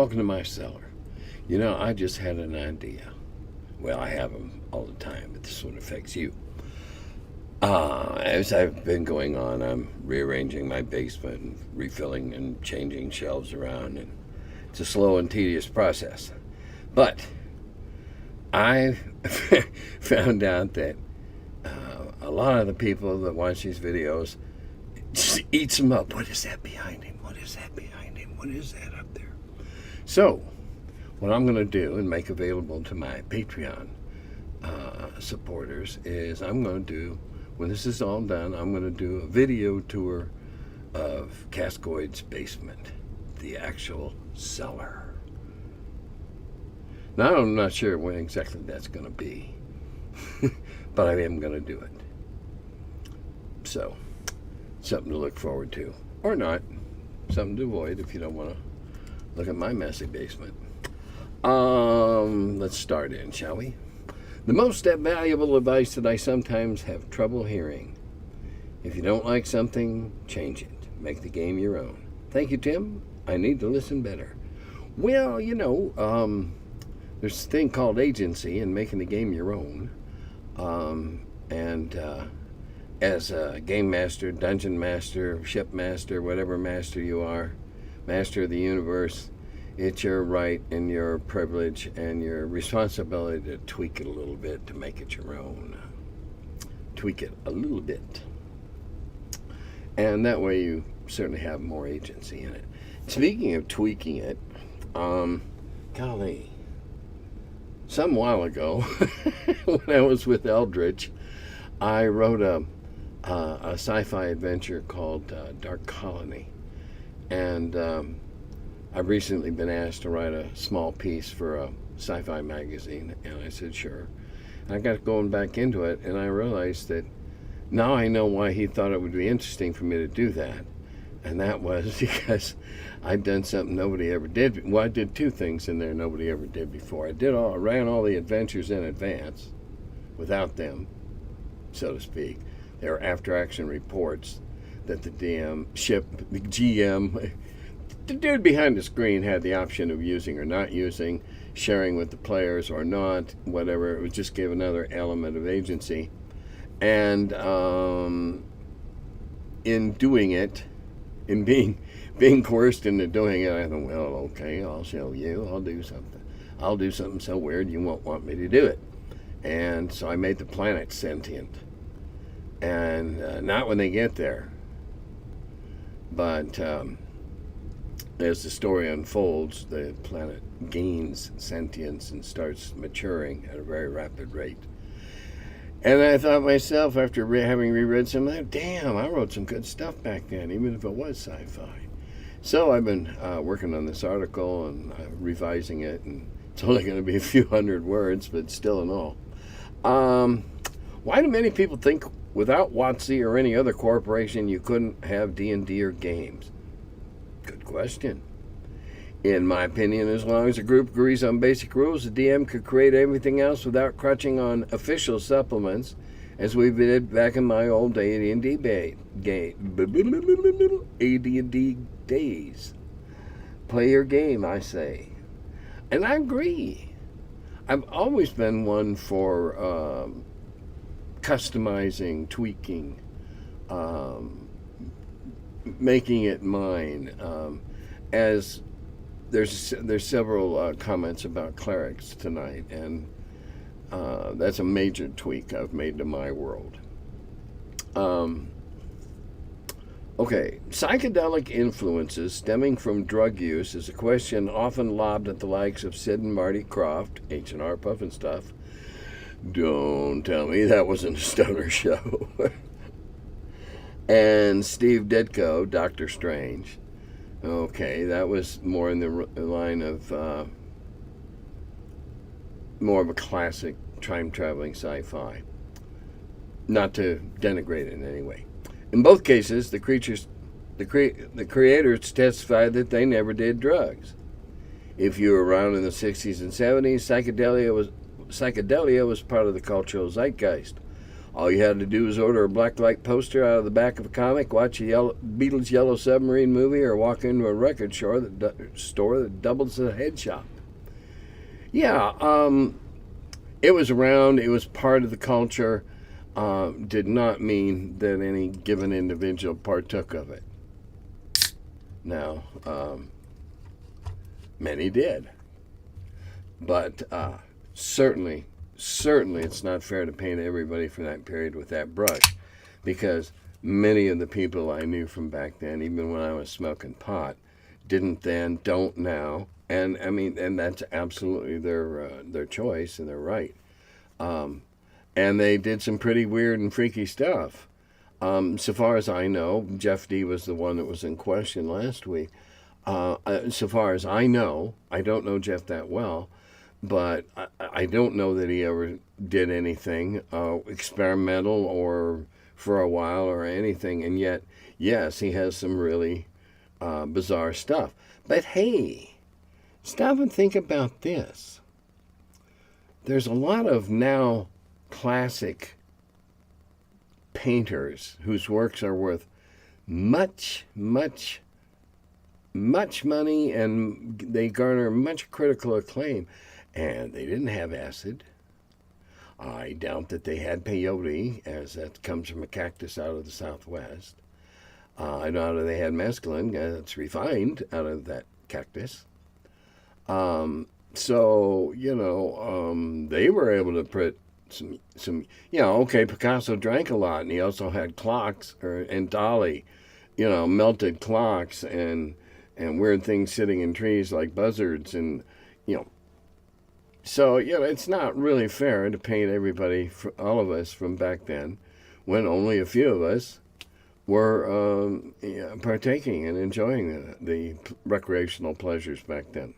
welcome to my cellar. You know, I just had an idea. Well, I have them all the time, but this one affects you. As I've been going on, I'm rearranging my basement and refilling and changing shelves around, and it's a slow and tedious process. But I found out that a lot of the people that watch these videos just eats them up. What is that behind him? What is that behind him? What is that up there? So, what I'm going to do and make available to my Patreon supporters is I'm going to do, when this is all done, I'm going to do a video tour of Cascoid's basement, the actual cellar. Now, I'm not sure when exactly that's going to be, but I am going to do it. So, something to look forward to, or not. Something to avoid if you don't want to look at my messy basement. Let's start in, shall we? The most valuable advice that I sometimes have trouble hearing. If you don't like something, change it. Make the game your own. Thank you, Tim. I need to listen better. Well, you know, there's a thing called agency and making the game your own. As a game master, dungeon master, ship master, whatever master you are, master of the universe, it's your right and your privilege and your responsibility to tweak it a little bit to make it your own. Tweak it a little bit. And that way you certainly have more agency in it. Speaking of tweaking it, golly, some while ago, when I was with Eldritch, I wrote a sci-fi adventure called Dark Colony. And I've recently been asked to write a small piece for a sci-fi magazine, and I said, sure. I got going back into it, and I realized that now I know why he thought it would be interesting for me to do that. And that was because I'd done something nobody ever did. Well, I did two things in there nobody ever did before. I ran all the adventures in advance, without them, so to speak. They were after-action reports that the GM, the dude behind the screen had the option of using or not using, sharing with the players or not, whatever. It would just give another element of agency. And in doing it, in being coerced into doing it, I thought, well, okay, I'll show you. I'll do something. I'll do something so weird you won't want me to do it. And so I made the planet sentient. And not when they get there. But as the story unfolds, the planet gains sentience and starts maturing at a very rapid rate. And I thought myself, after having reread some of that, damn, I wrote some good stuff back then, even if it was sci-fi. So I've been working on this article and revising it, and it's only going to be a few hundred words, but still in all. Why do many people think without WotC or any other corporation you couldn't have D&D or games? Good question. In my opinion, as long as a group agrees on basic rules, the DM could create everything else without crutching on official supplements, as we did back in my old AD&D days. Play your game, I say. And I agree. I've always been one for customizing, tweaking, making it mine. As there's several comments about clerics tonight, and that's a major tweak I've made to my world. Okay, psychedelic influences stemming from drug use is a question often lobbed at the likes of Sid and Marty Krofft, H&R Puff and Stuff. Don't tell me that wasn't a stoner show. And Steve Ditko, Dr. Strange. Okay, that was more in the line of more of a classic time-traveling sci-fi. Not to denigrate it in any way. In both cases, the creators creators testified that they never did drugs. If you were around in the 60s and 70s, psychedelia was part of the cultural zeitgeist. All you had to do was order a black light poster out of the back of a comic, watch a Beatles' Yellow Submarine movie, or walk into a record store that doubles as a head shop. Yeah, it was around. It was part of the culture. Did not mean that any given individual partook of it. Now, many did. But certainly it's not fair to paint everybody from that period with that brush, because many of the people I knew from back then, even when I was smoking pot, didn't then, don't now, and I mean, and that's absolutely their choice and their right. And they did some pretty weird and freaky stuff. So far as I know, Jeff D was the one that was in question last week. So far as I know, I don't know Jeff that well, but I don't know that he ever did anything experimental or for a while or anything. And yet, yes, he has some really bizarre stuff. But hey, stop and think about this. There's a lot of now classic painters whose works are worth much money, and they garner much critical acclaim. And they didn't have acid. I doubt that they had peyote, as that comes from a cactus out of the Southwest. I doubt that they had mescaline, that's refined out of that cactus. So, they were able to put some, okay, Picasso drank a lot, and he also had clocks, and Dali, melted clocks and weird things sitting in trees like buzzards, and, So, it's not really fair to paint everybody, all of us from back then, when only a few of us were partaking and enjoying the recreational pleasures back then.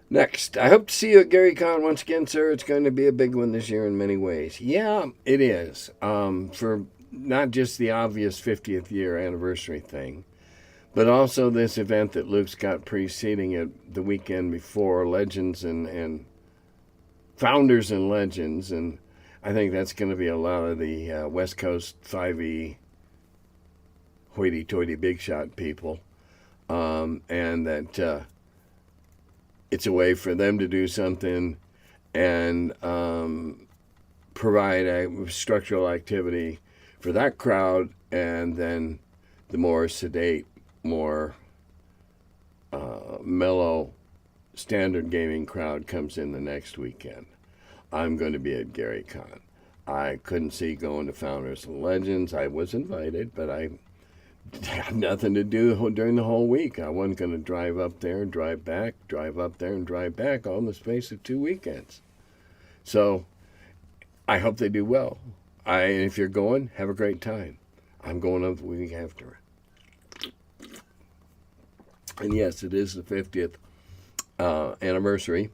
Next, I hope to see you at GaryCon once again, sir. It's going to be a big one this year in many ways. Yeah, it is. For not just the obvious 50th year anniversary thing, but also this event that Luke's got preceding it the weekend before, Legends and Founders and Legends. And I think that's going to be a lot of the West Coast 5e hoity-toity big shot people. And that it's a way for them to do something and provide a structural activity for that crowd, and then the more sedate, more mellow standard gaming crowd comes in the next weekend. I'm going to be at GaryCon. I couldn't see going to Founders and Legends. I was invited, but I had nothing to do during the whole week. I wasn't going to drive up there and drive back, drive up there and drive back all in the space of 2 weekends. So I hope they do well. If you're going, have a great time. I'm going up the week after. And yes, it is the 50th anniversary.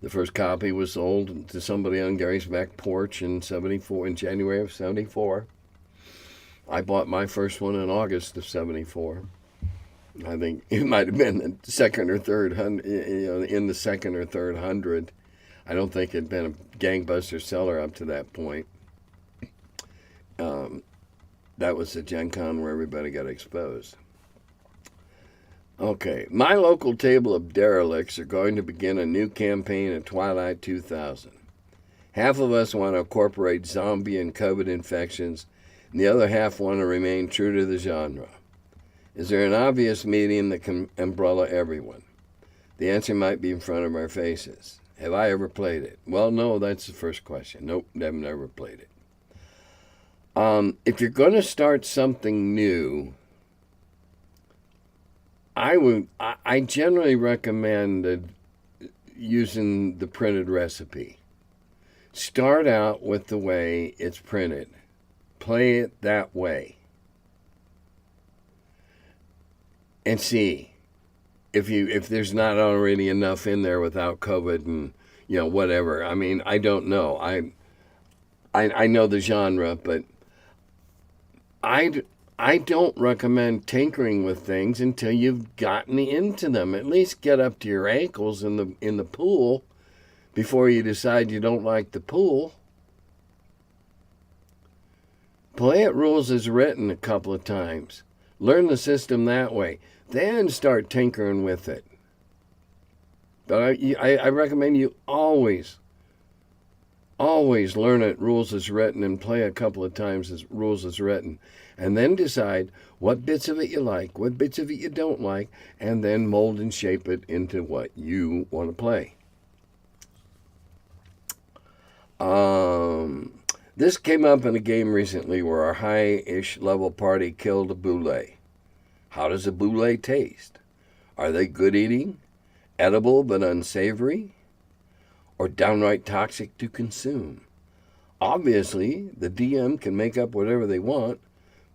The first copy was sold to somebody on Gary's back porch in January of 74. I bought my first one in August of 74. I think it might have been the second or third hundred, in the second or third hundred. I don't think it had been a gangbuster seller up to that point. That was the Gen Con where everybody got exposed. Okay, my local table of derelicts are going to begin a new campaign at Twilight 2000. Half of us want to incorporate zombie and COVID infections, and the other half want to remain true to the genre. Is there an obvious medium that can umbrella everyone? The answer might be in front of our faces. Have I ever played it? Well, no, that's the first question. Nope, I've never played it. If you're going to start something new, I generally recommend using the printed recipe. Start out with the way it's printed. Play it that way. And see if there's not already enough in there without COVID and whatever. I mean, I don't know. I know the genre, but I don't recommend tinkering with things until you've gotten into them. At least get up to your ankles in the pool before you decide you don't like the pool. Play it rules as written a couple of times. Learn the system that way. Then start tinkering with it. But I recommend you always learn it rules as written and play a couple of times as rules as written. And then decide what bits of it you like, what bits of it you don't like, and then mold and shape it into what you want to play. This came up in a game recently where our high-ish level party killed a bulette. How does a bulette taste? Are they good eating, edible but unsavory, or downright toxic to consume? Obviously, the DM can make up whatever they want,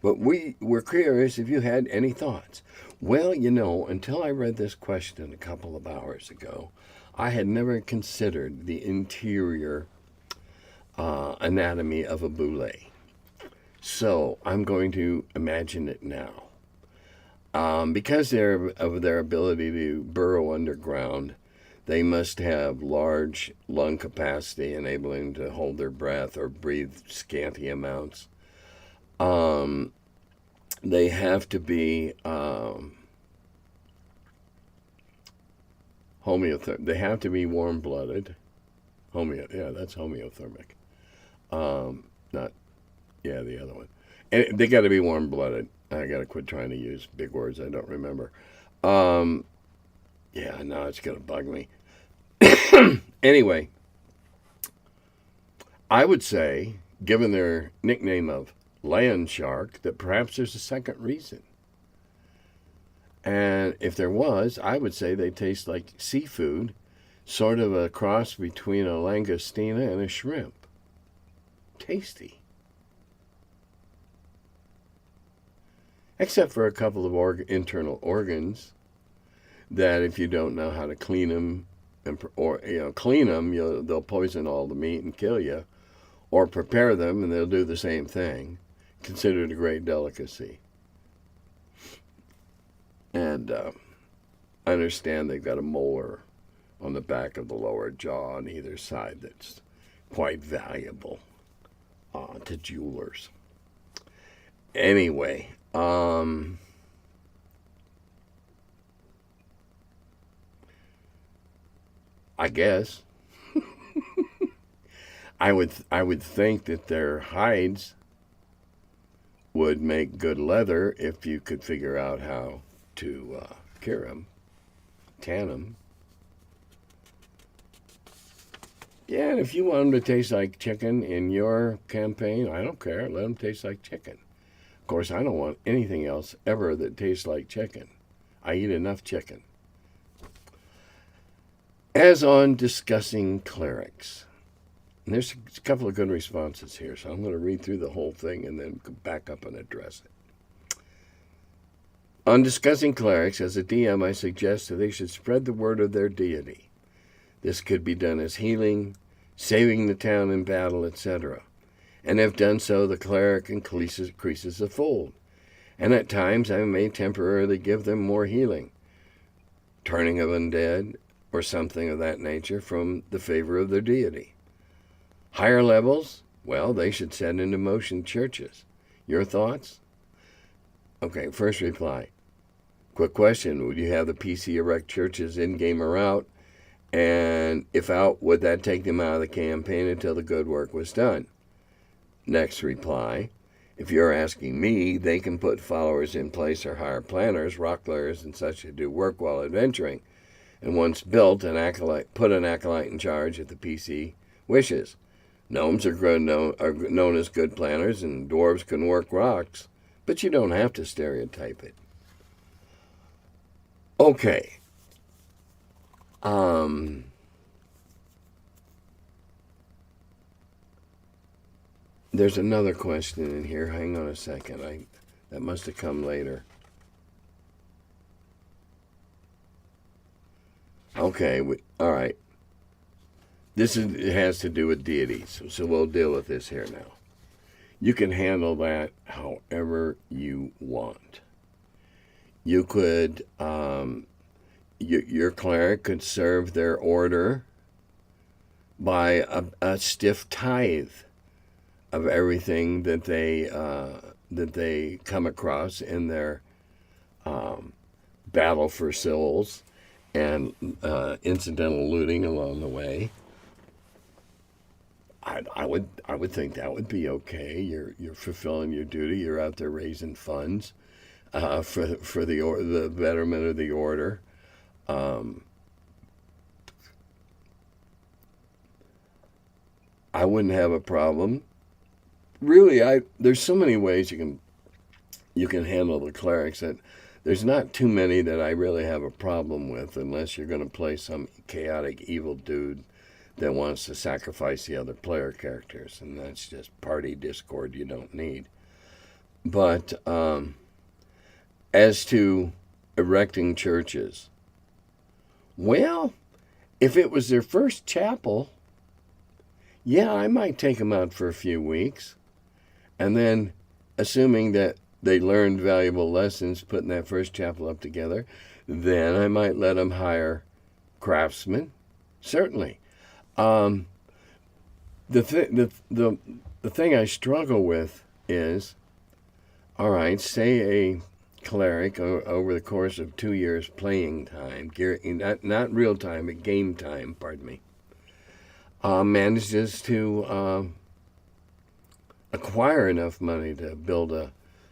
but we were curious if you had any thoughts. Well, until I read this question a couple of hours ago, I had never considered the interior anatomy of a bulette. So I'm going to imagine it now. Because of their ability to burrow underground, they must have large lung capacity, enabling them to hold their breath or breathe scanty amounts. They have to be they have to be warm-blooded. That's homeothermic. The other one. And they got to be warm-blooded. I got to quit trying to use big words I don't remember. Now it's going to bug me. Anyway, I would say, given their nickname of land shark, that perhaps there's a second reason. And if there was, I would say they taste like seafood, sort of a cross between a langostina and a shrimp. Tasty. Except for a couple of internal organs that, if you don't know how to clean them, they'll poison all the meat and kill you, or prepare them and they'll do the same thing. Considered a great delicacy. And I understand they've got a molar on the back of the lower jaw on either side that's quite valuable to jewelers. Anyway, I guess I would think that their hides would make good leather if you could figure out how to cure them, tan them. Yeah, and if you want them to taste like chicken in your campaign, I don't care. Let them taste like chicken. Of course, I don't want anything else ever that tastes like chicken. I eat enough chicken. As on discussing clerics. And there's a couple of good responses here, so I'm going to read through the whole thing and then go back up and address it. On discussing clerics, as a DM, I suggest that they should spread the word of their deity. This could be done as healing, saving the town in battle, etc. And if done so, the cleric increases a fold. And at times, I may temporarily give them more healing, turning of undead, or something of that nature from the favor of their deity. Higher levels, well, they should set into motion churches. Your thoughts? Okay, first reply. Quick question, would you have the PC erect churches in-game or out? And if out, would that take them out of the campaign until the good work was done? Next reply. If you're asking me, they can put followers in place or hire planners, rock lawyers, and such to do work while adventuring. And once built, put an acolyte in charge if the PC wishes. Gnomes are known as good planners, and dwarves can work rocks, but you don't have to stereotype it. Okay. There's another question in here. Hang on a second. That must have come later. Okay, all right. It has to do with deities, so we'll deal with this here now. You can handle that however you want. You could, your cleric could serve their order by a stiff tithe of everything that they come across in their battle for souls and incidental looting along the way. I would think that would be okay. You're fulfilling your duty. You're out there raising funds for the betterment of the order. I wouldn't have a problem. Really, there's so many ways you can handle the clerics that there's not too many that I really have a problem with, unless you're going to play some chaotic evil dude that wants to sacrifice the other player characters, and that's just party discord you don't need. But as to erecting churches, well, if it was their first chapel, yeah, I might take them out for a few weeks, and then, assuming that they learned valuable lessons putting that first chapel up together, then I might let them hire craftsmen. Certainly. The thing I struggle with is, all right, say a cleric over the course of 2 years playing time, not real time, but game time, pardon me, manages to acquire enough money to build a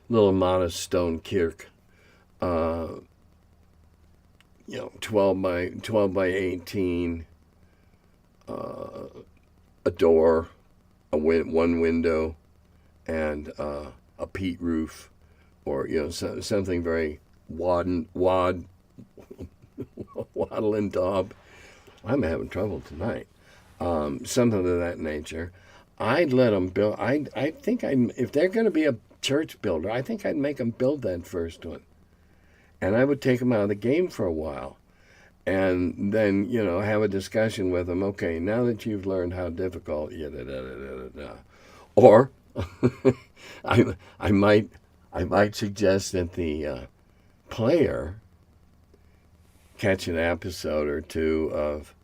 little modest stone kirk, 12 by 18, a door, one window, and a peat roof, or something very waddle and daub. I'm having trouble tonight. Something of that nature. I'd let them build. I think if they're going to be a church builder, I think I'd make them build that first one, and I would take them out of the game for a while, and then have a discussion with them. Okay, now that you've learned how difficult, or I might suggest that the player catch an episode or two of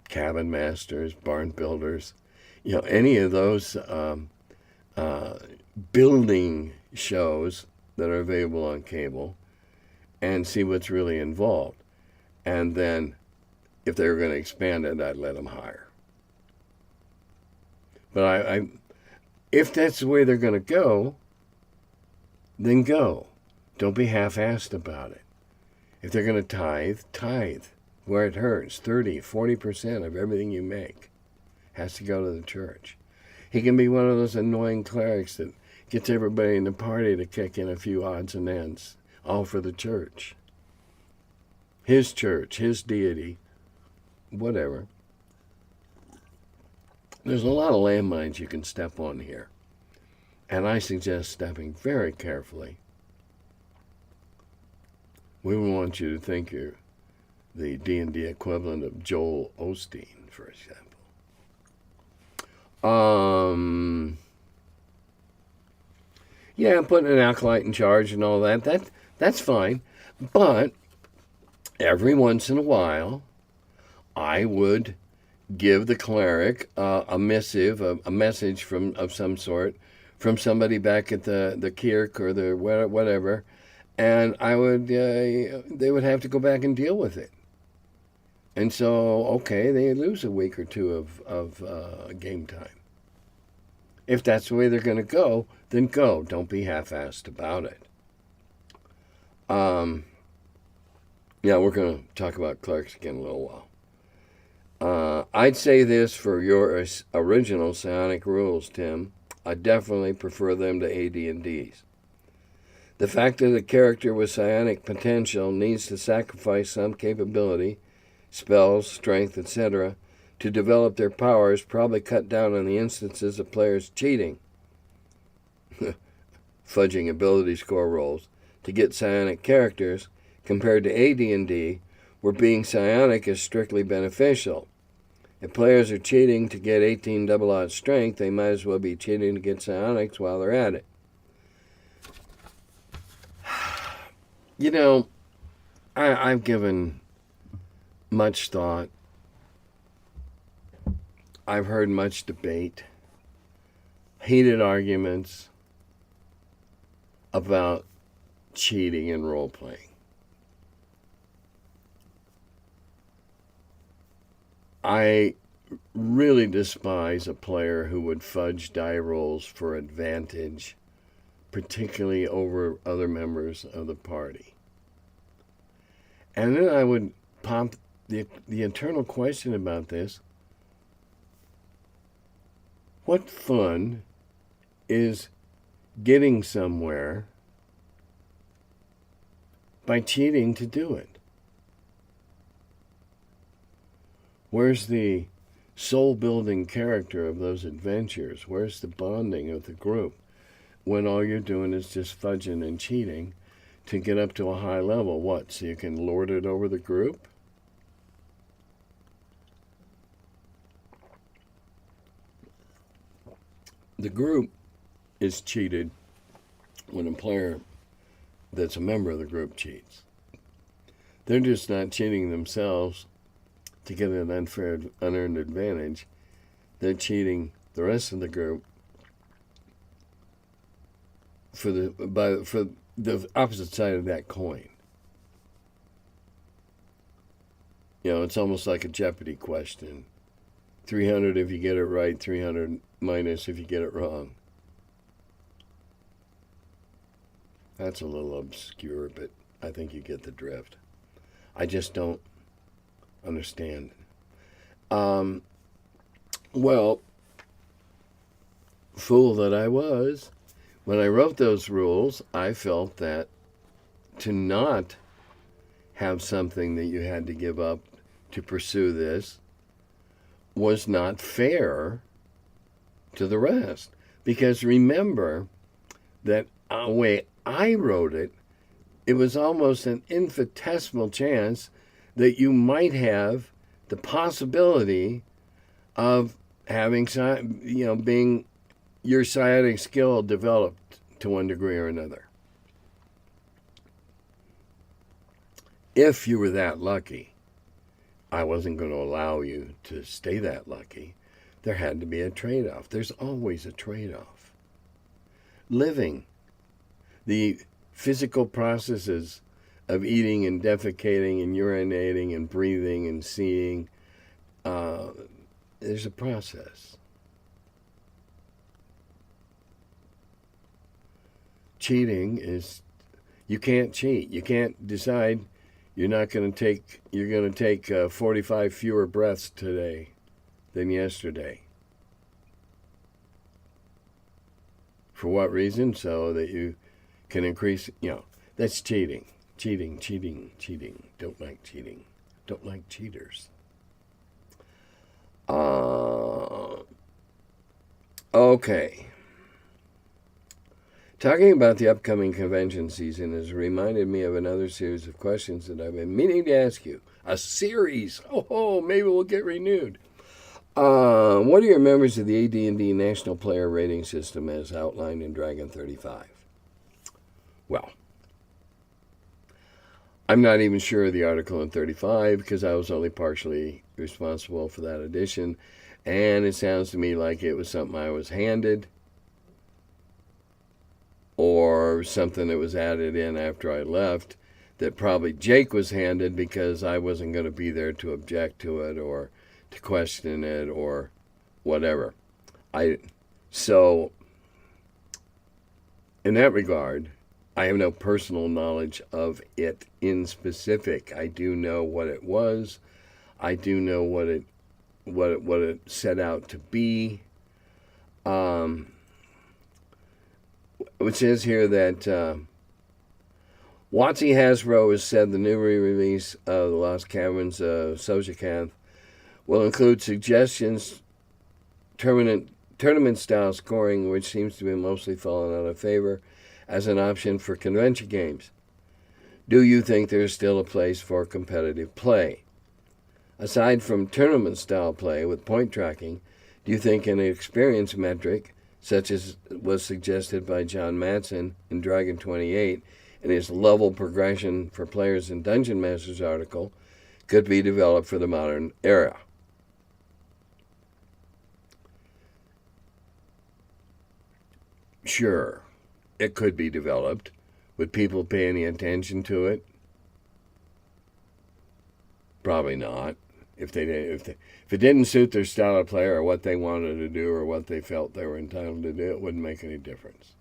Cabin Masters, Barn Builders, any of those building shows that are available on cable, and see what's really involved. And then, if they were going to expand it, I'd let them hire. But if that's the way they're going to go, then go. Don't be half-assed about it. If they're going to tithe where it hurts. 30, 40% of everything you make has to go to the church. He can be one of those annoying clerics that gets everybody in the party to kick in a few odds and ends, all for the church. His church, his deity, whatever. There's a lot of landmines you can step on here, and I suggest stepping very carefully. We want you to think you're the D&D equivalent of Joel Osteen, for example. Yeah, putting an acolyte in charge and all that's fine. But every once in a while, I would give the cleric a missive, a message of some sort from somebody back at the kirk or the whatever, and they would have to go back and deal with it. And so, okay, they lose a week or two of game time. If that's the way they're going to go, then go. Don't be half-assed about it. Yeah, we're going to talk about clerics again in a little while. I'd say this for your original psionic rules, Tim. I definitely prefer them to AD&D's. The fact that a character with psionic potential needs to sacrifice some capability, spells, strength, etc., to develop their powers probably cut down on the instances of players cheating, fudging ability score rolls, to get psionic characters, compared to AD&D, where being psionic is strictly beneficial. If players are cheating to get 18 double odd strength, they might as well be cheating to get psionics while they're at it. I've given much thought. I've heard much debate, heated arguments about cheating in role-playing. I really despise a player who would fudge die rolls for advantage, particularly over other members of the party. And then I would pop the internal question about this. What fun is getting somewhere by cheating to do it? Where's the soul-building character of those adventures? Where's the bonding of the group when all you're doing is just fudging and cheating to get up to a high level? What, so you can lord it over the group? The group is cheated when a player that's a member of the group cheats. They're just not cheating themselves to get an unfair, unearned advantage. They're cheating the rest of the group for the opposite side of that coin. You know, it's almost like a Jeopardy question. 300 if you get it right, 300 minus if you get it wrong. That's a little obscure, but I think you get the drift. I just don't understand. Well, fool that I was, when I wrote those rules, I felt that to not have something that you had to give up to pursue this was not fair to the rest. Because remember that the way I wrote it, it was almost an infinitesimal chance that you might have the possibility of having, being your psionic skill developed to one degree or another. If you were that lucky, I wasn't going to allow you to stay that lucky. There had to be a trade-off. There's always a trade-off. Living, the physical processes of eating and defecating and urinating and breathing and seeing, there's a process. Cheating is, you can't cheat. You can't decide you're going to take 45 fewer breaths today than yesterday. For what reason? So that you can increase, that's cheating. Cheating. Don't like cheating. Don't like cheaters. Okay. Talking about the upcoming convention season has reminded me of another series of questions that I've been meaning to ask you. A series. Maybe we'll get renewed. What are your members of the AD&D National Player Rating System as outlined in Dragon 35? Well, I'm not even sure of the article in 35 because I was only partially responsible for that edition, and it sounds to me like it was something I was handed or something that was added in after I left that probably Jake was handed because I wasn't going to be there to object to it or to question it or whatever. So, in that regard, I have no personal knowledge of it in specific. I do know what it was. I do know what it set out to be. It says here that WotC Hasbro has said the new re-release of The Lost Caverns of Sojakanth will include suggestions, tournament-style scoring, which seems to be mostly fallen out of favor, as an option for convention games. Do you think there's still a place for competitive play? Aside from tournament-style play with point tracking, do you think an experience metric, such as was suggested by John Matson in Dragon 28 in his level progression for players in Dungeon Master's article, could be developed for the modern era? Sure, it could be developed. Would people pay any attention to it? Probably not. If it didn't suit their style of play or what they wanted to do or what they felt they were entitled to do, it wouldn't make any difference.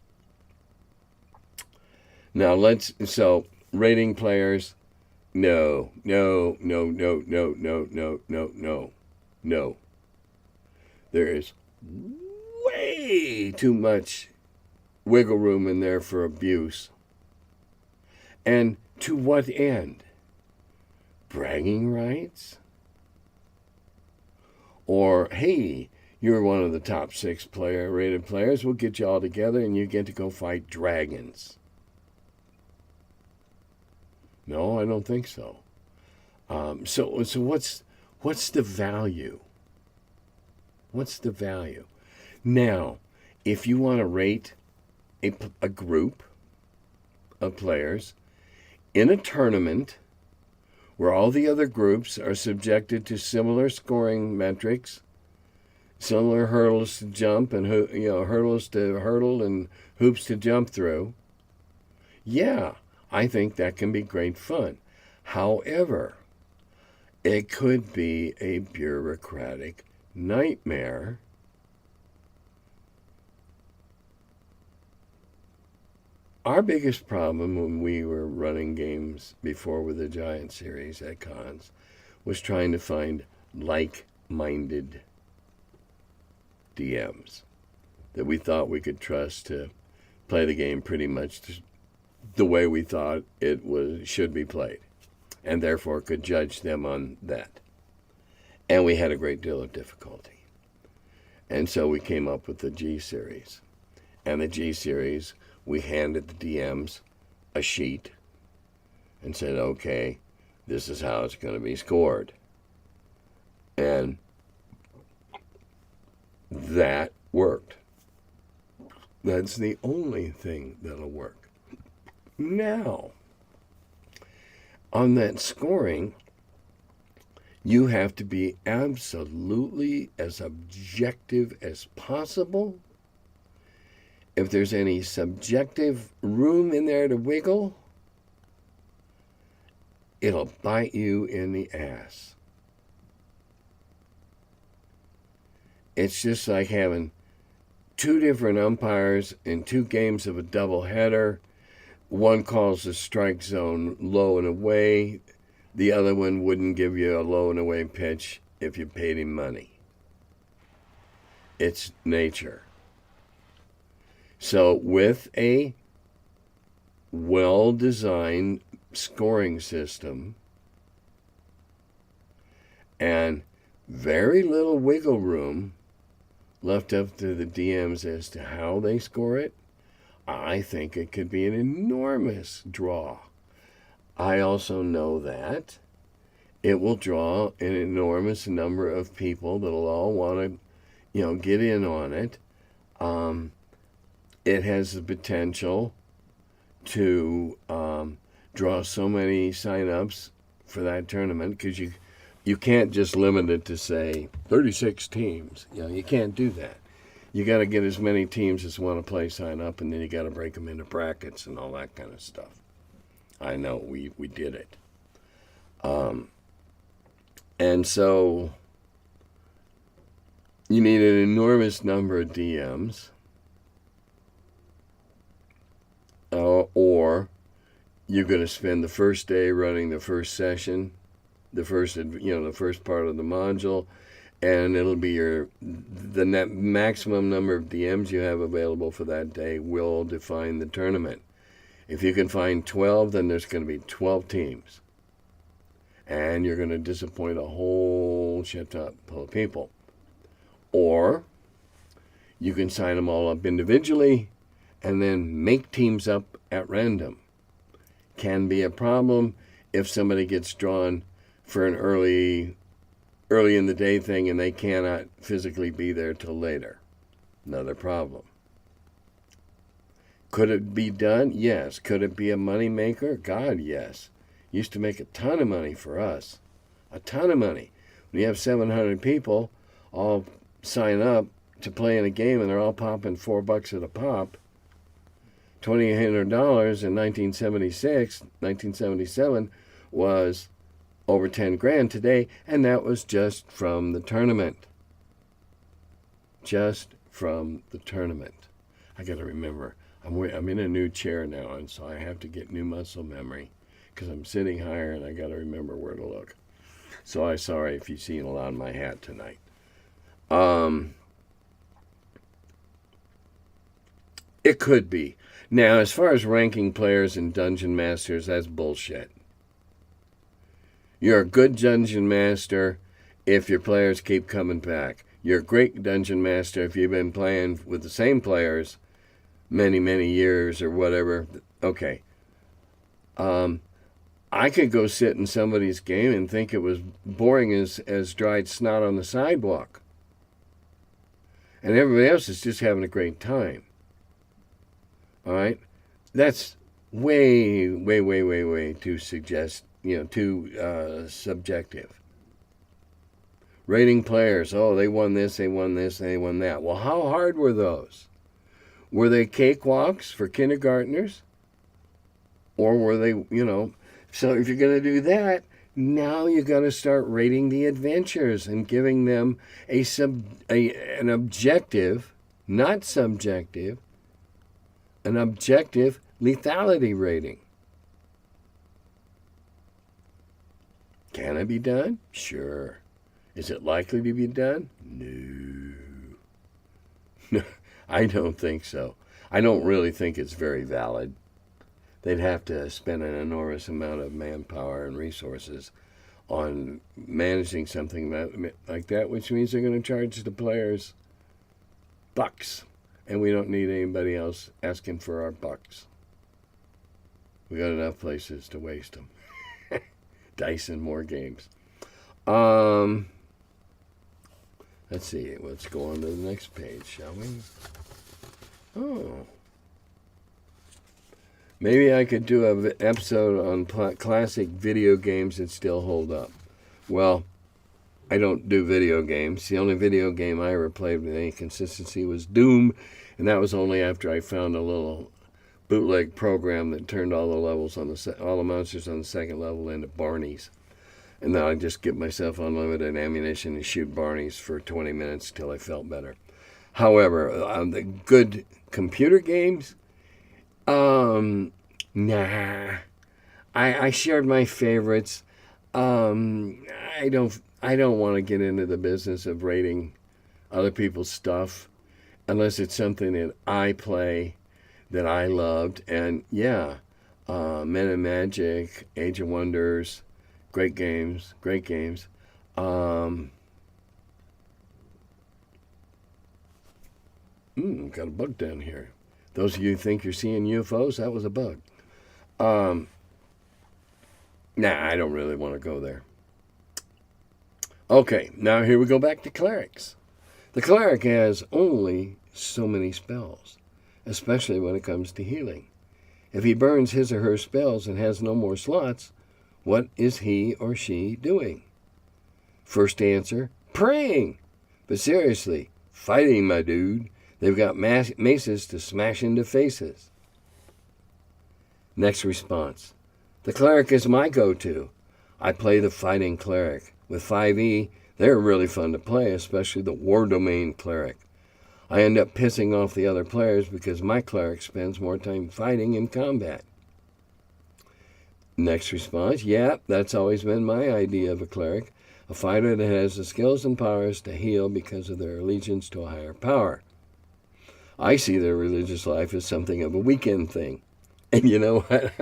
Now rating players, no. There is way too much wiggle room in there for abuse. And to what end? Bragging rights? Or, hey, you're one of the top 6 rated players, we'll get you all together and you get to go fight dragons. No, I don't think so. So what's the value? What's the value? Now, if you want to rate a group of players in a tournament where all the other groups are subjected to similar scoring metrics, similar hurdles to jump and hurdles to hurdle and hoops to jump through, yeah, I think that can be great fun. However, it could be a bureaucratic nightmare. Our biggest problem when we were running games before with the Giant series at cons was trying to find like-minded DMs that we thought we could trust to play the game pretty much the way we thought it should be played, and therefore could judge them on that. And we had a great deal of difficulty. And so we came up with the G series. And the G series, we handed the DMs a sheet and said, okay, this is how it's going to be scored. And that worked. That's the only thing that'll work. Now, on that scoring, you have to be absolutely as objective as possible. If there's any subjective room in there to wiggle, it'll bite you in the ass. It's just like having 2 different umpires in 2 games of a doubleheader. One calls the strike zone low and away. The other one wouldn't give you a low and away pitch if you paid him money. It's nature. So with a well-designed scoring system and very little wiggle room left up to the DMs as to how they score it, I think it could be an enormous draw. I also know that it will draw an enormous number of people that'll all want to, get in on it. It has the potential to draw so many sign-ups for that tournament because you can't just limit it to, say, 36 teams. You can't do that. You got to get as many teams as want to play sign up, and then you got to break them into brackets and all that kind of stuff. I know, we did it. And so you need an enormous number of DMs, or you're going to spend the first day running the first session, the first part of the module, and it'll be the maximum number of DMs you have available for that day will define the tournament. If you can find 12, then there's going to be 12 teams. And you're going to disappoint a whole shit ton of people. Or you can sign them all up individually and then make teams up at random. Can be a problem if somebody gets drawn for an early in the day thing and they cannot physically be there till later. Another problem. Could it be done? Yes. Could it be a money maker? God, yes. Used to make a ton of money for us. A ton of money. When you have 700 people all sign up to play in a game and they're all popping $4 at a pop, $2,800 in 1976, 1977 was over 10 grand today, and that was just from the tournament. Just from the tournament. I got to remember, I'm in a new chair now, and so I have to get new muscle memory because I'm sitting higher and I got to remember where to look. So I'm sorry if you see a lot of my hat tonight. It could be. Now, as far as ranking players and dungeon masters, that's bullshit. You're a good dungeon master if your players keep coming back. You're a great dungeon master if you've been playing with the same players many, many years or whatever. Okay. I could go sit in somebody's game and think it was boring as dried snot on the sidewalk. And everybody else is just having a great time. All right? That's way too too subjective. Rating players, oh, they won this, they won this, they won that. Well, how hard were those? Were they cakewalks for kindergartners? Or were they, so if you're going to do that, now you got to start rating the adventures and giving them an objective, not subjective, an objective lethality rating. Can it be done? Sure. Is it likely to be done? No. I don't think so. I don't really think it's very valid. They'd have to spend an enormous amount of manpower and resources on managing something like that, which means they're going to charge the players bucks. And we don't need anybody else asking for our bucks. We got enough places to waste them. Dice and more games. Let's see. Let's go on to the next page, shall we? Oh. Maybe I could do an episode on classic video games that still hold up. Well, I don't do video games. The only video game I ever played with any consistency was Doom, and that was only after I found a little bootleg program that turned all the levels on all the monsters on the second level into Barneys. And then I'd just give myself unlimited ammunition and shoot Barneys for 20 minutes till I felt better. However, the good computer games, nah. I shared my favorites. I don't want to get into the business of rating other people's stuff unless it's something that I play that I loved. And yeah, Men in Magic, Age of Wonders, great games. Got a bug down here. Those of you who think you're seeing UFOs, that was a bug. Nah, I don't really want to go there. Okay, now here we go back to clerics. The cleric has only so many spells, especially when it comes to healing. If he burns his or her spells and has no more slots, what is he or she doing? First answer, praying. But seriously, fighting, my dude. They've got maces to smash into faces. Next response. The cleric is my go-to. I play the fighting cleric. With 5e, they're really fun to play, especially the war domain cleric. I end up pissing off the other players because my cleric spends more time fighting in combat. Next response. Yeah, that's always been my idea of a cleric. A fighter that has the skills and powers to heal because of their allegiance to a higher power. I see their religious life as something of a weekend thing. And you know what?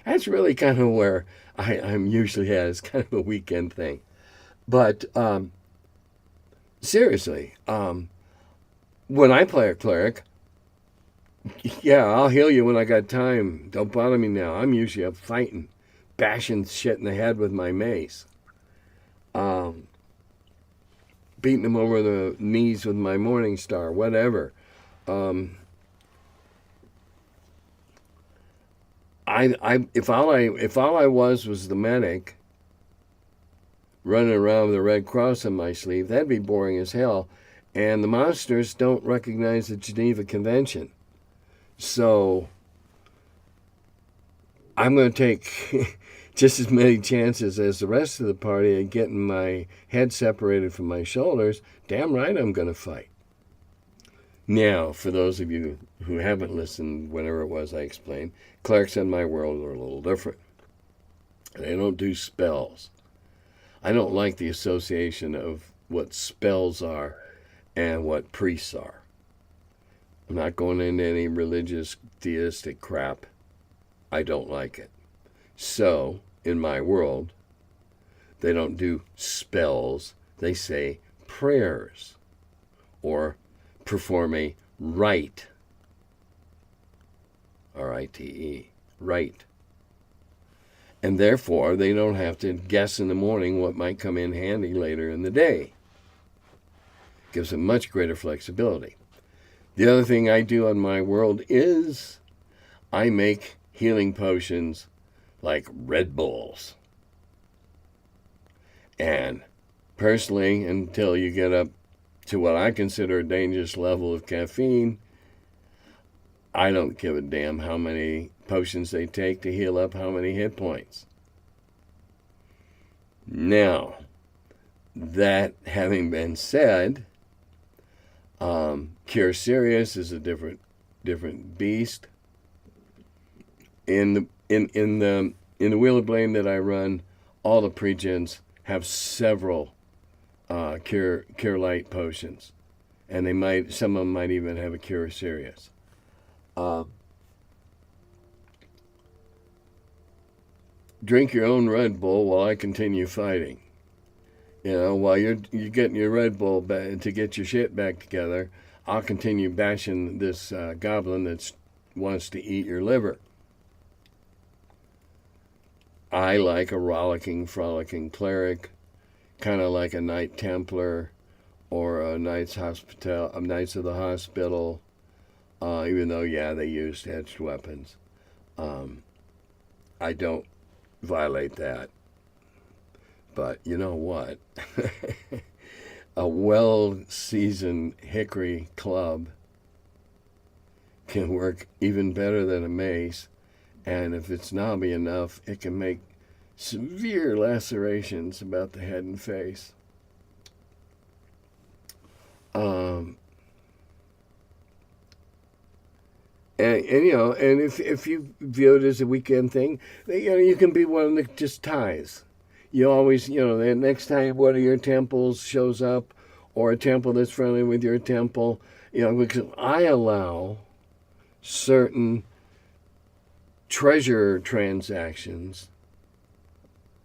That's really kind of where I'm usually at. It's kind of a weekend thing. But seriously, when I play a cleric, yeah, I'll heal you when I got time. Don't bother me now. I'm usually up fighting, bashing shit in the head with my mace. Beating them over the knees with my Morning Star, whatever. If all I was the medic, running around with a Red Cross on my sleeve, that'd be boring as hell. And the monsters don't recognize the Geneva Convention. So I'm going to take just as many chances as the rest of the party at getting my head separated from my shoulders. Damn right I'm going to fight. Now, for those of you who haven't listened, whenever it was I explained, clerics in my world are a little different. They don't do spells. I don't like the association of what spells are and what priests are. I'm not going into any religious, theistic crap. I don't like it. So, in my world, they don't do spells. They say prayers or perform a rite. R-I-T-E. Rite. And therefore, they don't have to guess in the morning what might come in handy later in the day. Gives them much greater flexibility. The other thing I do on my world is I make healing potions like Red Bulls. And personally, until you get up to what I consider a dangerous level of caffeine, I don't give a damn how many potions they take to heal up how many hit points. Now, that having been said, Cure Serious is a different beast. In the Wheel of Blame that I run, all the pre-gens have several Cure Light potions, and some of them might even have a Cure Serious. Drink your own Red Bull while I continue fighting. You know, while you're getting your Red Bull to get your shit back together, I'll continue bashing this goblin that wants to eat your liver. I like a rollicking, frolicking cleric, kind of like a Knight Templar or a Knights of the Hospital, even though, yeah, they used edged weapons. I don't violate that. But you know what? A well-seasoned hickory club can work even better than a mace, and if it's knobby enough, it can make severe lacerations about the head and face. And you know, and if you view it as a weekend thing, you know, you can be one that just ties. You always, you know, the next time one of your temples shows up, or a temple that's friendly with your temple, you know, because I allow certain treasure transactions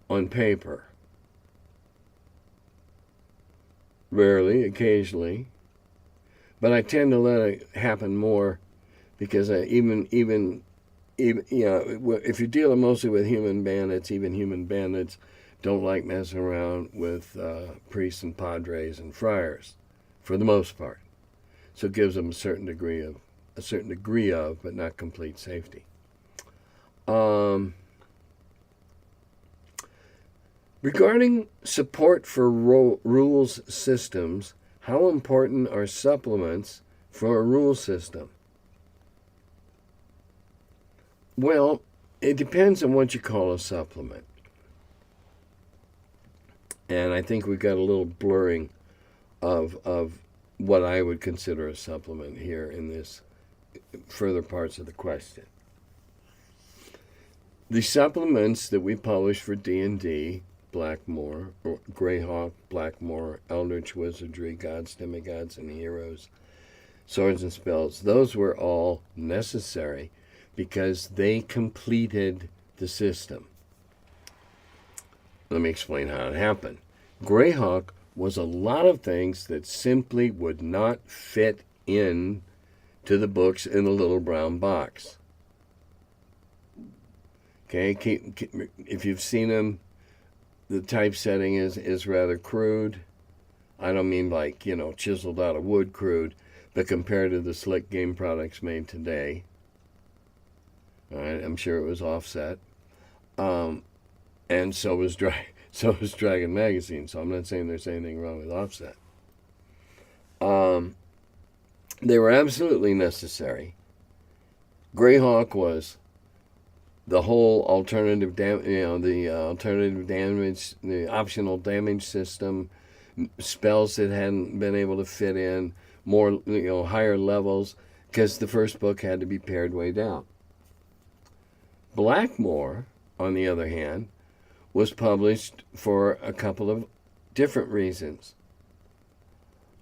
on paper. Rarely, occasionally, but I tend to let it happen more because even you know, if you're dealing mostly with human bandits, even human bandits don't like messing around with priests and padres and friars, for the most part. So it gives them a certain degree of, but not complete safety. Regarding support for rules systems, how important are supplements for a rule system? Well, it depends on what you call a supplement. And I think we've got a little blurring of what I would consider a supplement here in this further parts of the question. The supplements that we publish for D&D, Blackmoor, or Greyhawk, Blackmoor, Eldritch Wizardry, Gods, Demigods, and Heroes, Swords and Spells, those were all necessary because they completed the system. Let me explain how it happened. Greyhawk was a lot of things that simply would not fit in to the books in the little brown box. Okay, if you've seen them, the typesetting is rather crude. I don't mean like, you know, chiseled out of wood crude, but compared to the slick game products made today. All right, I'm sure it was offset. And so was Dragon Magazine, so I'm not saying there's anything wrong with offset. They were absolutely necessary Greyhawk was the whole alternative alternative damage, the optional damage system, spells that hadn't been able to fit in, more higher levels, because the first book had to be pared way down. Blackmore, on the other hand, was published for a couple of different reasons.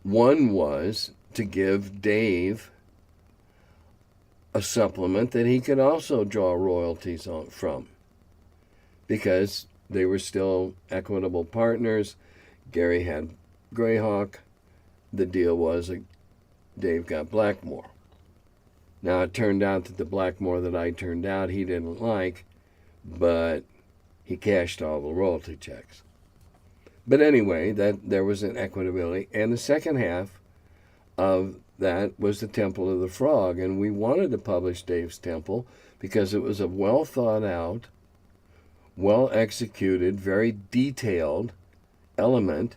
One was to give Dave a supplement that he could also draw royalties from, because they were still equitable partners. Gary had Greyhawk. The deal was that Dave got Blackmore. Now, it turned out that the Blackmore that I turned out he didn't like, but he cashed all the royalty checks. But anyway, that there was an equitability. And the second half of that was the Temple of the Frog. And we wanted to publish Dave's Temple because it was a well thought out, well executed, very detailed element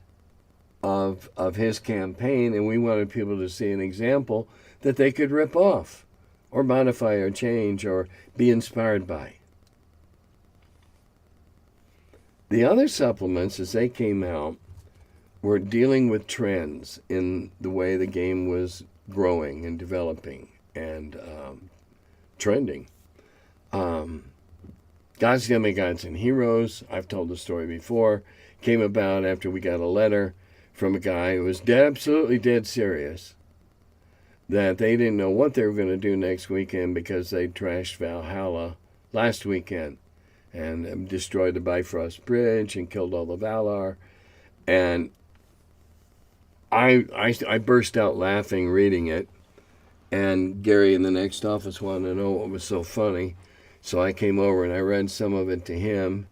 of his campaign. And we wanted people to see an example that they could rip off or modify or change or be inspired by. The other supplements, as they came out, were dealing with trends in the way the game was growing and developing and trending. Gods, Demigods, and Heroes, I've told the story before, came about after we got a letter from a guy who was absolutely dead serious that they didn't know what they were going to do next weekend because they trashed Valhalla last weekend and destroyed the Bifrost Bridge and killed all the Valar. And I burst out laughing reading it. And Gary in the next office wanted to know what was so funny. So I came over and I read some of it to him.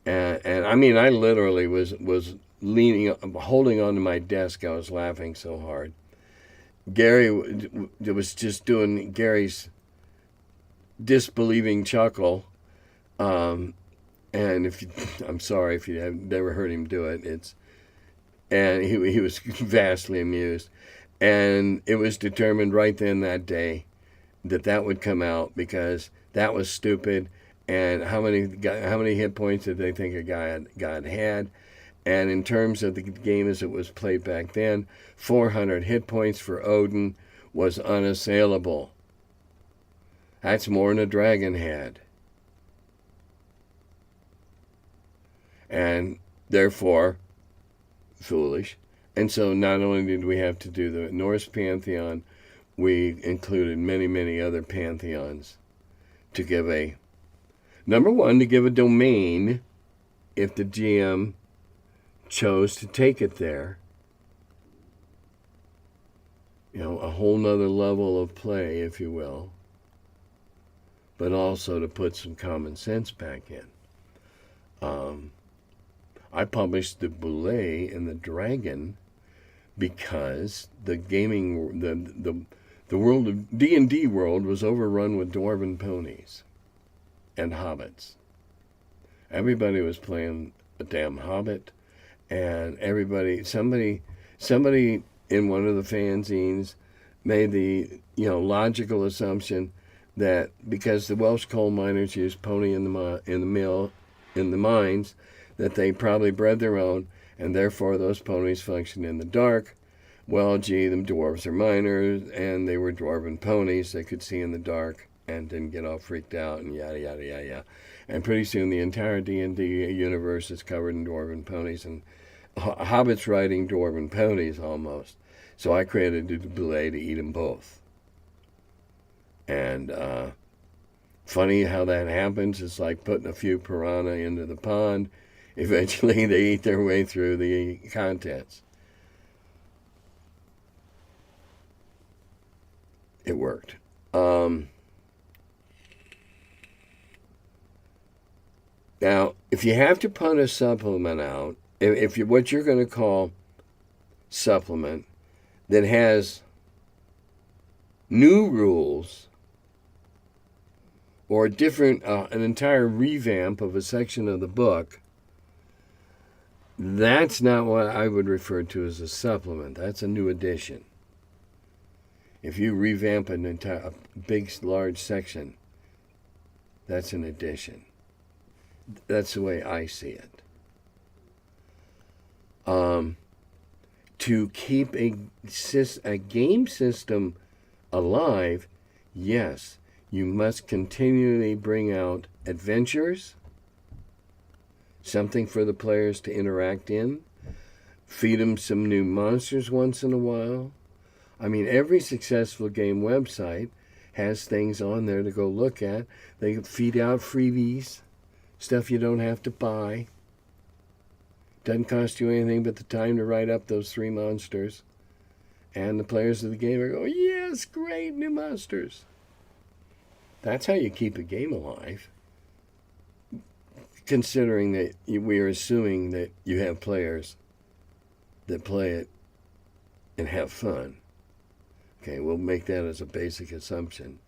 And I mean, I literally was leaning, holding onto my desk. I was laughing so hard. Gary was just doing Gary's disbelieving chuckle. And I'm sorry if you have never heard him do it. And he was vastly amused. And it was determined right then that day that would come out because that was stupid. And how many hit points did they think a god had? And in terms of the game as it was played back then, 400 hit points for Odin was unassailable. That's more than a dragon had. And therefore, foolish. And so not only did we have to do the Norse pantheon, we included many, many other pantheons to give number one, to give a domain if the GM chose to take it there. A whole nother level of play, if you will. But also to put some common sense back in. I published the bulette and the dragon because the gaming, the world of D&D world was overrun with dwarven ponies and hobbits. Everybody was playing a damn hobbit, and somebody in one of the fanzines made the logical assumption that because the Welsh coal miners used pony in the mines, that they probably bred their own, and therefore those ponies functioned in the dark. Well, gee, the dwarves are miners, and they were dwarven ponies. They could see in the dark and didn't get all freaked out and yada, yada, yada, yada. And pretty soon the entire D&D universe is covered in dwarven ponies, and hobbits riding dwarven ponies almost. So I created a bulette to eat them both. And funny how that happens. It's like putting a few piranha into the pond. Eventually they eat their way through the contents. It worked. Now, if you have to put a supplement out, if you what you're going to call supplement that has new rules or an entire revamp of a section of the book, that's not what I would refer to as a supplement. That's a new edition. If you revamp an entire a big, large section, that's an addition. That's the way I see it. To keep a game system alive, yes, you must continually bring out adventures, something for the players to interact in, feed them some new monsters once in a while. I mean, every successful game website has things on there to go look at. They feed out freebies, stuff you don't have to buy. Doesn't cost you anything but the time to write up those 3 monsters. And the players of the game are going, yes, great, new monsters. That's how you keep a game alive. Considering that we are assuming that you have players that play it and have fun. Okay, we'll make that as a basic assumption.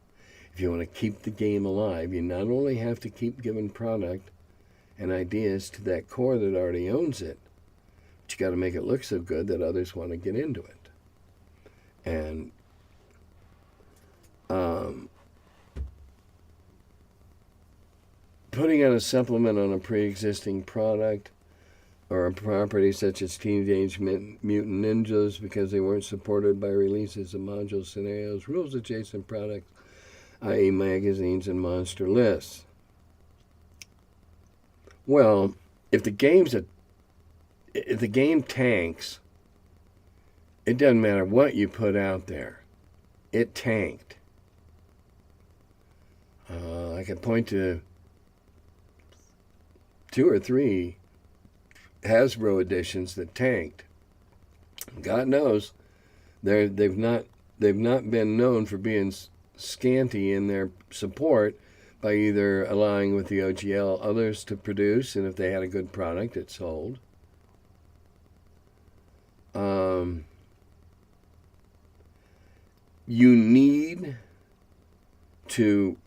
If you want to keep the game alive, you not only have to keep giving product and ideas to that core that already owns it, but you got to make it look so good that others want to get into it. And putting out a supplement on a pre-existing product or a property such as Teenage Mutant Ninjas because they weren't supported by releases of module scenarios, rules adjacent products, i.e. magazines and monster lists. Well, if the game tanks, it doesn't matter what you put out there. It tanked. I can point to 2 or 3 Hasbro editions that tanked. God knows, they've not been known for being scanty in their support by either allowing with the OGL others to produce, and if they had a good product, it sold. You need to,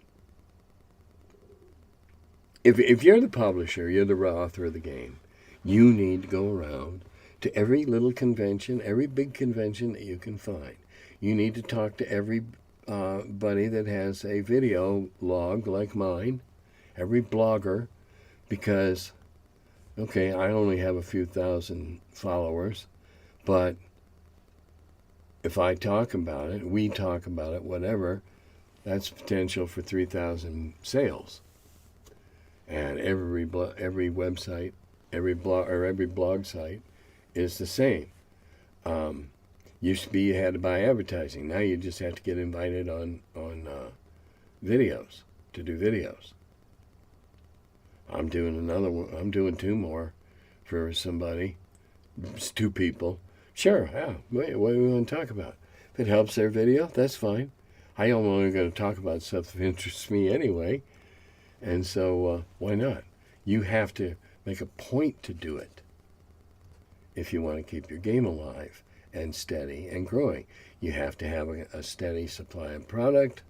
if you're the publisher, you're the author of the game, you need to go around to every little convention, every big convention that you can find. You need to talk to every buddy that has a video log like mine, every blogger, because, okay, I only have a few thousand followers, but if I talk about it, we talk about it, whatever, that's potential for 3,000 sales. And every website, every blog site is the same. Used to be you had to buy advertising. Now you just have to get invited on videos, to do videos. I'm doing another one. I'm doing 2 more for somebody. It's 2 people. Sure, yeah. What do we want to talk about? If it helps their video, that's fine. I am only going to talk about stuff that interests me anyway. And so why not? You have to make a point to do it if you want to keep your game alive and steady and growing. You have to have a steady supply of product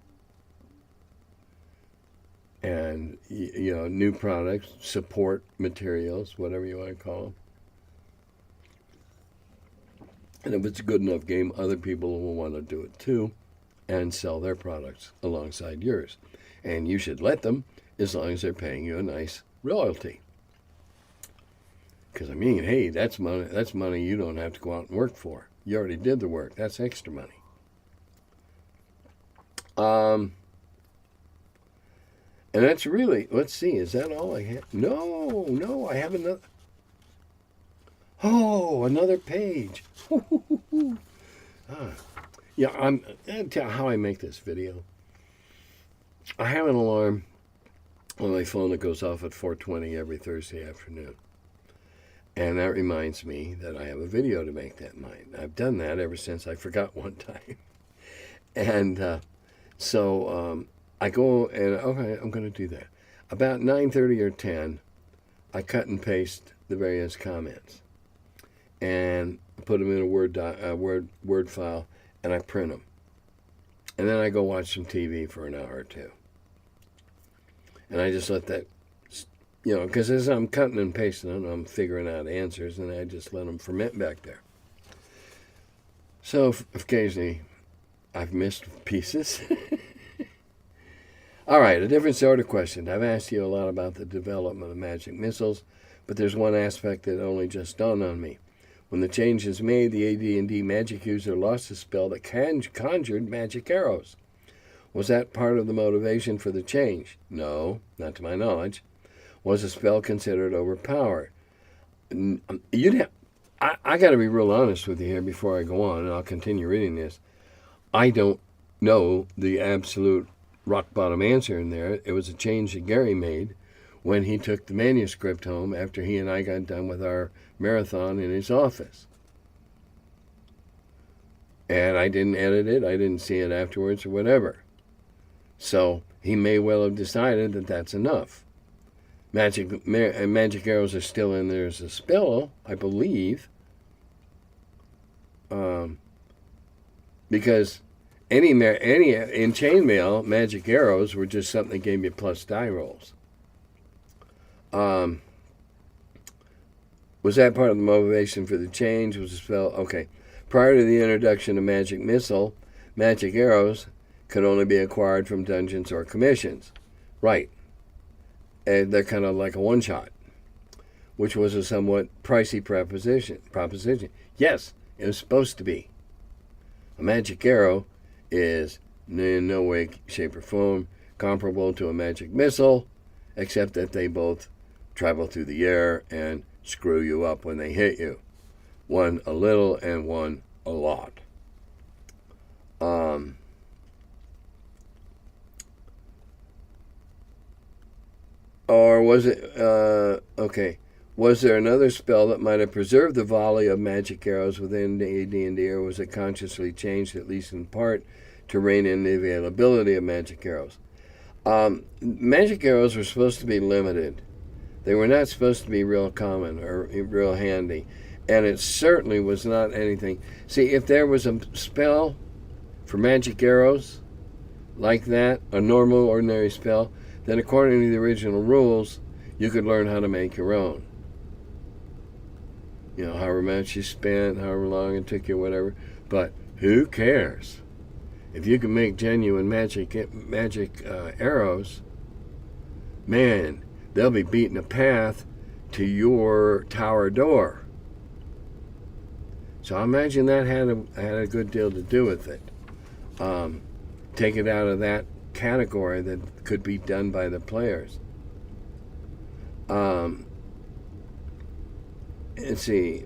and new products, support materials, whatever you want to call them. And if it's a good enough game, other people will want to do it too and sell their products alongside yours. And you should let them, as long as they're paying you a nice royalty. Because, I mean, hey, that's money you don't have to go out and work for. You already did the work. That's extra money. And that's really, let's see, is that all I have? No, I have another. Oh, another page. Yeah, I'll tell you how I make this video. I have an alarm on my phone that goes off at 4:20 every Thursday afternoon. And that reminds me that I have a video to make that night. I've done that ever since I forgot one time. And so I go and, okay, I'm going to do that. About 9:30 or 10, I cut and paste the various comments and put them in a Word file, and I print them. And then I go watch some TV for an hour or 2. And I just let that, because as I'm cutting and pasting them, I'm figuring out answers, and I just let them ferment back there. So occasionally I've missed pieces. All right, a different sort of question. I've asked you a lot about the development of magic missiles, but there's one aspect that only just dawned on me. When the change is made, the AD&D magic user lost a spell that conjured magic arrows. Was that part of the motivation for the change? No, not to my knowledge. Was the spell considered overpowered? I got to be real honest with you here before I go on, and I'll continue reading this. I don't know the absolute rock bottom answer in there. It was a change that Gary made when he took the manuscript home after he and I got done with our marathon in his office. And I didn't edit it. I didn't see it afterwards or whatever. So he may well have decided that that's enough. Magic arrows are still in there as a spell, I believe. Because any in chainmail, magic arrows were just something that gave you plus die rolls. Was that part of the motivation for the change? Was the spell okay? Prior to the introduction of magic missile, magic arrows could only be acquired from dungeons or commissions. Right. And they're kind of like a one-shot, which was a somewhat pricey proposition. Yes, it was supposed to be. A magic arrow is in no way, shape, or form comparable to a magic missile, except that they both travel through the air and screw you up when they hit you. One a little and one a lot. Or was it, okay, was there another spell that might have preserved the volley of magic arrows within the AD&D, or was it consciously changed, at least in part, to rein in the availability of magic arrows? Magic arrows were supposed to be limited. They were not supposed to be real common or real handy. And it certainly was not anything. See, if there was a spell for magic arrows like that, a normal, ordinary spell, then according to the original rules, you could learn how to make your own. You know, however much you spent, however long it took you, whatever. But who cares? If you can make genuine magic arrows, man, they'll be beating a path to your tower door. So I imagine that had a good deal to do with it. Take it out of that category that could be done by the players. Let's see.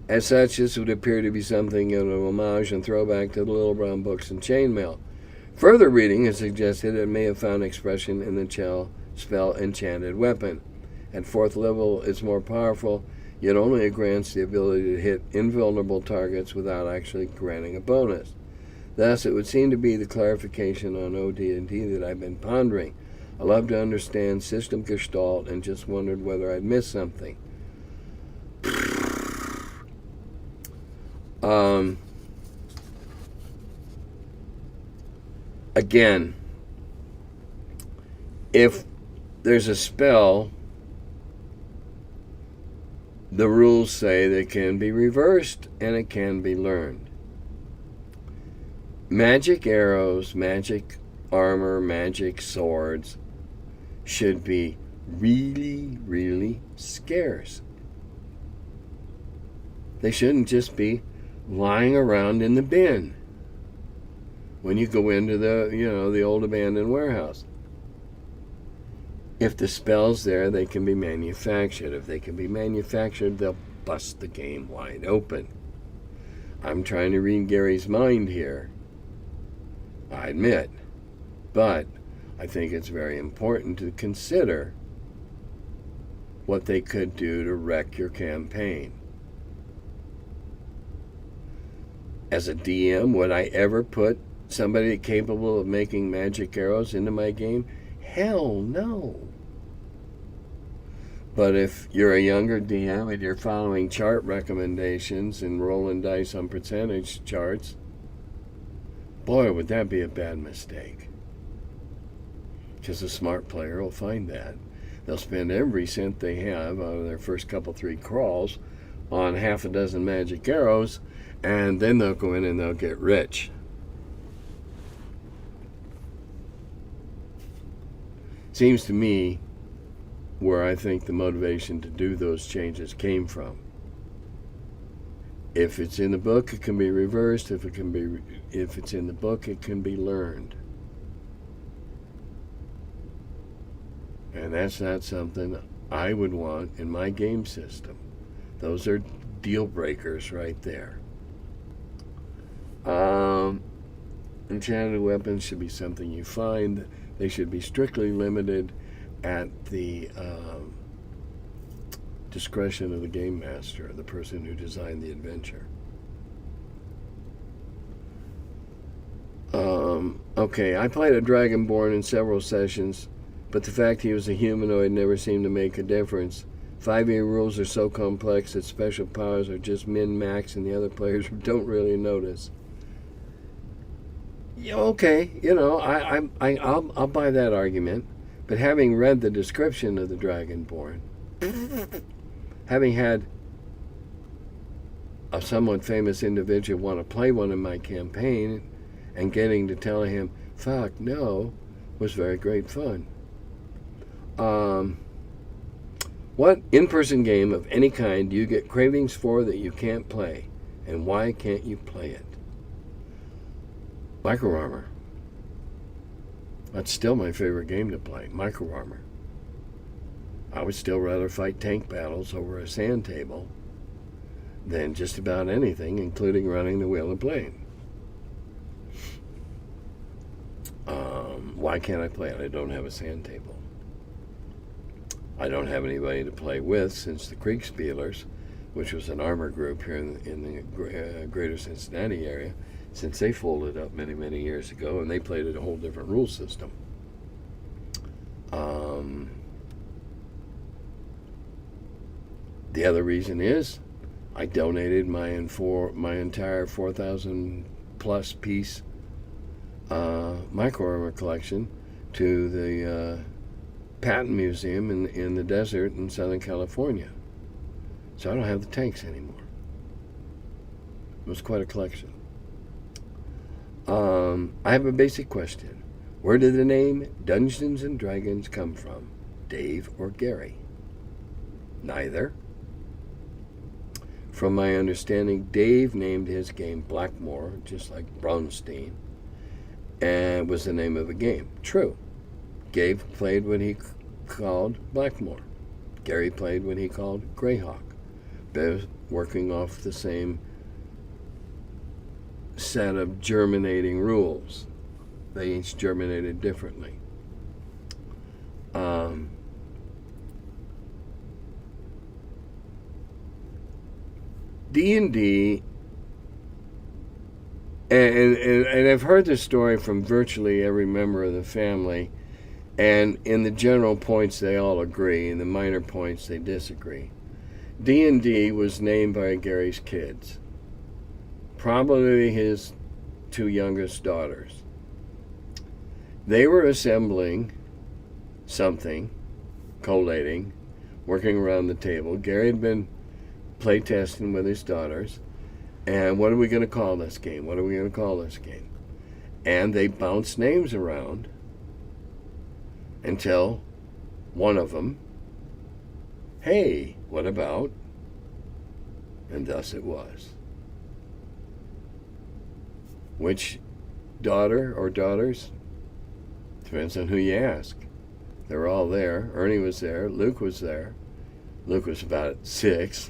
As such, this would appear to be something of an homage and throwback to the Little Brown Books and Chainmail. Further reading has suggested it may have found expression in the spell Enchanted Weapon. At 4th level, it's more powerful, yet only it grants the ability to hit invulnerable targets without actually granting a bonus. Thus, it would seem to be the clarification on OD&D that I've been pondering. I love to understand system gestalt and just wondered whether I'd missed something. Again, if there's a spell, the rules say that it can be reversed and it can be learned. Magic arrows, magic armor, magic swords should be really, really scarce. They shouldn't just be lying around in the bin when you go into the old abandoned warehouse. If the spell's there, they can be manufactured. If they can be manufactured, they'll bust the game wide open. I'm trying to read Gary's mind here, I admit, but I think it's very important to consider what they could do to wreck your campaign. As a DM, would I ever put somebody capable of making magic arrows into my game? Hell no. But if you're a younger DM and you're following chart recommendations and rolling dice on percentage charts, boy, would that be a bad mistake. Because a smart player will find that. They'll spend every cent they have out of their first couple, 3 crawls on half a dozen magic arrows, and then they'll go in and they'll get rich. seems to me where I think the motivation to do those changes came from. If it's in the book, it can be reversed. If it's in the book, it can be learned. And that's not something I would want in my game system. Those are deal breakers right there. Enchanted weapons should be something you find. They should be strictly limited at the discretion of the game master, the person who designed the adventure. Okay, I played a Dragonborn in several sessions, but the fact he was a humanoid never seemed to make a difference. 5e rules are so complex that special powers are just min-max and the other players don't really notice. Yeah, okay, I'll buy that argument. But having read the description of the Dragonborn, having had a somewhat famous individual want to play one in my campaign, and getting to tell him, fuck no, was very great fun. What in-person game of any kind do you get cravings for that you can't play? And why can't you play it? Micro Armor. That's still my favorite game to play, Micro Armor. I would still rather fight tank battles over a sand table than just about anything, including running the wheel and playing. Why can't I play it? I don't have a sand table. I don't have anybody to play with since the Kriegspielers, which was an armor group here in the greater Cincinnati area, since they folded up many, many years ago, and they played at a whole different rule system. The other reason is I donated my entire 4,000 plus piece Micro Armor collection to the Patton Museum in the desert in Southern California. So I don't have the tanks anymore. It was quite a collection. I have a basic question. Where did the name Dungeons and Dragons come from? Dave or Gary? Neither. From my understanding, Dave named his game Blackmore, just like Braunstein, and was the name of a game. True. Gabe played what he called Blackmore. Gary played what he called Greyhawk. They're working off the same set of germinating rules. They each germinated differently. D&D, and I've heard this story from virtually every member of the family, and in the general points they all agree, in the minor points they disagree. D&D was named by Gary's kids, probably his two youngest daughters. They were assembling something, collating, working around the table. Gary had been play testing with his daughters, and what are we going to call this game? What are we going to call this game? And they bounced names around until one of them, hey, what about? And thus it was. Which daughter or daughters? Depends on who you ask. They were all there. Ernie was there. Luke was there. Luke was about 6,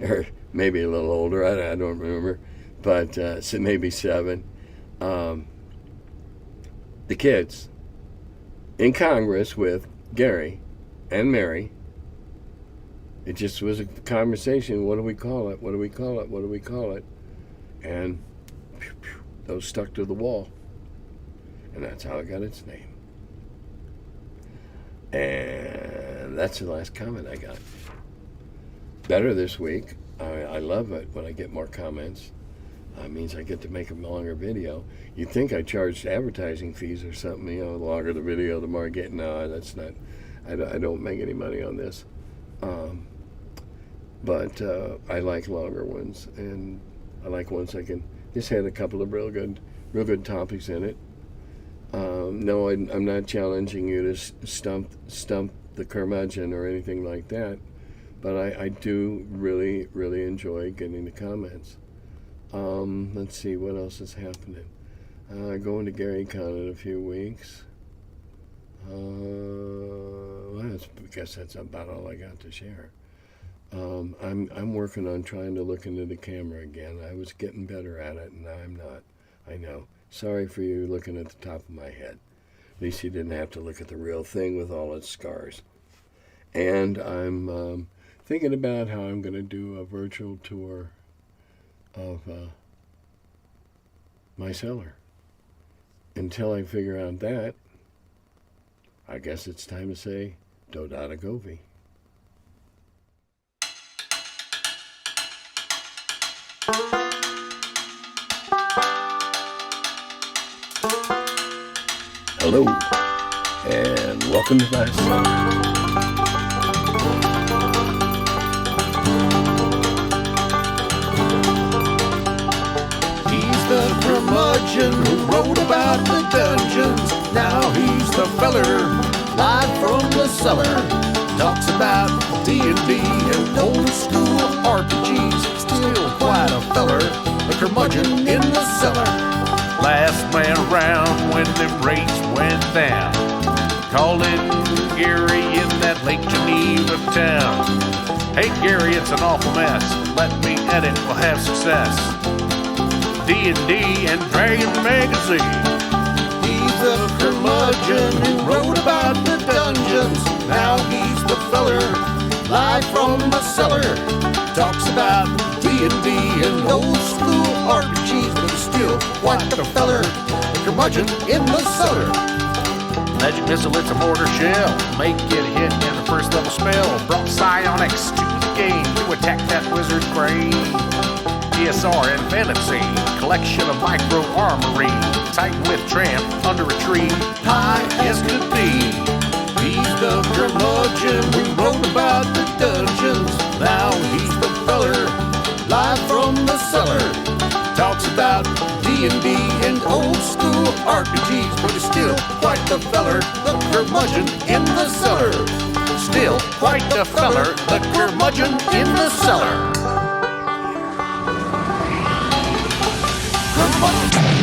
or maybe a little older. I don't remember, but so maybe 7. The kids in Congress with Gary and Mary. It just was a conversation. What do we call it? What do we call it? What do we call it? And those stuck to the wall, and that's how it got its name. And that's the last comment I got. Better this week. I love it when I get more comments. It means I get to make a longer video. You'd think I charged advertising fees or something. The longer the video, the more I get. No, that's not. I don't make any money on this. But I like longer ones, and I like ones I can. This had a couple of real good topics in it. No, I'm not challenging you to stump the curmudgeon or anything like that, but I do really, really enjoy getting the comments. Let's see what else is happening. Going to GaryCon in a few weeks. I guess that's about all I got to share. I'm working on trying to look into the camera again. I was getting better at it, and now I'm not. I know. Sorry for you looking at the top of my head. At least you didn't have to look at the real thing with all its scars. And I'm thinking about how I'm going to do a virtual tour of my cellar. Until I figure out that, I guess it's time to say Dodata Govi. Hello, and welcome to my cellar. He's the curmudgeon who wrote about the dungeons. Now he's the feller, live from the cellar. Talks about D&D and old school RPGs. Still quite a feller, the curmudgeon in the cellar. Last man around when them rates went down. Calling Gary in that Lake Geneva town. Hey Gary, it's an awful mess. Let me edit, we'll have success. D&D and Dragon Magazine. He's the curmudgeon who wrote about the dungeons. Now he's the feller, live from the cellar. Talks about D&D and old school RPGs, but he's still quite the feller, the curmudgeon in the cellar. Magic missile, it's a mortar shell. Make it hit in the first level spell. Brought Psionics to the game to attack that wizard's brain. ESR and fantasy, collection of micro armory. Titan with tramp under a tree, high as could be. He's the curmudgeon who wrote about the dungeons. Now he's the feller, live from the cellar. Talks about D&D and old school RPGs, but he's still quite the feller, the curmudgeon in the cellar. Still quite the feller, the curmudgeon in the cellar. Curmudgeon.